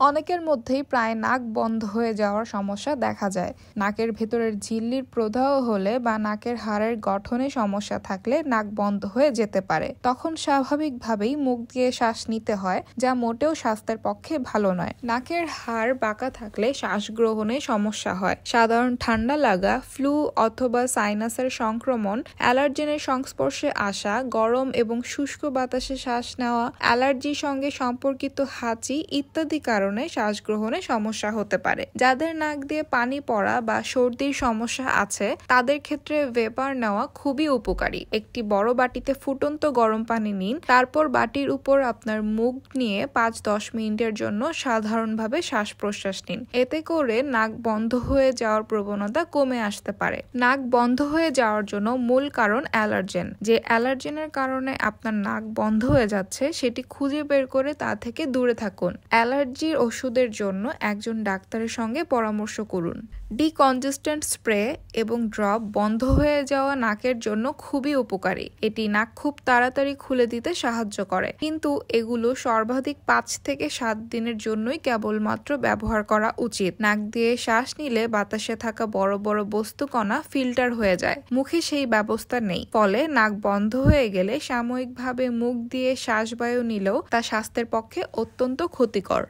অনেকের মধ্যেই প্রায় নাক বন্ধ হয়ে যাওয়ার সমস্যা দেখা যায়। নাকের ভেতরের ঝিল্লির প্রদাহ হলে বা নাকের হাড়ের গঠনে সমস্যা থাকলে নাক বন্ধ হয়ে যেতে পারে। তখন স্বাভাবিকভাবেই মুখ দিয়ে শ্বাস নিতে হয়, যা মোটেও স্বাস্থ্যের পক্ষে ভালো নয়। নাকের হাড় বাঁকা থাকলে শ্বাস গ্রহণে সমস্যা হয়। সাধারণ ঠান্ডা লাগা, ফ্লু অথবা সাইনাসের সংক্রমণ, অ্যালার্জেনের সংস্পর্শে আসা, গরম এবং শুষ্ক বাতাসে শ্বাস নেওয়া, অ্যালার্জির সঙ্গে সম্পর্কিত হাঁচি ইত্যাদি কারণে শ্বাস গ্রহণে সমস্যা হতে পারে। যাদের নাক দিয়ে পানি পড়া বা সর্দির সমস্যা আছে তাদের ক্ষেত্রে ভেপার নেওয়া খুবই উপকারী। একটি বড় বাটিতে ফুটন্ত গরম পানি নিন, তারপর বাটির উপর আপনার মুখ নিয়ে 5-10 মিনিটের জন্য সাধারণভাবে শ্বাস প্রশ্বাস নিন। এতে করে নাক বন্ধ হয়ে যাওয়ার প্রবণতা কমে আসতে পারে। নাক বন্ধ হয়ে যাওয়ার জন্য মূল কারণ অ্যালার্জেন। যে অ্যালার্জেনের কারণে আপনার নাক বন্ধ হয়ে যাচ্ছে সেটি খুঁজে বের করে তা থেকে দূরে থাকুন। অ্যালার্জির ওষুধের জন্য একজন ডাক্তারের সঙ্গে পরামর্শ করুন। ডিকনজেস্ট্যান্ট স্প্রে এবং ড্রপ বন্ধ হয়ে যাওয়া নাকের জন্য খুবই উপকারী। এটি নাক খুব তাড়াতাড়ি খুলে দিতে সাহায্য করে, কিন্তু এগুলো সর্বাধিক 5 থেকে 7 দিনের জন্যই কেবলমাত্র ব্যবহার করা উচিত। নাক দিয়ে শ্বাস নিলে বাতাসে থাকা বড় বড় বস্তুকণা ফিল্টার হয়ে যায়। মুখে সেই ব্যবস্থা নেই, ফলে নাক বন্ধ হয়ে গেলে সাময়িকভাবে মুখ দিয়ে শ্বাসবায়ু নিলেও তা স্বাস্থ্যের পক্ষে অত্যন্ত ক্ষতিকর।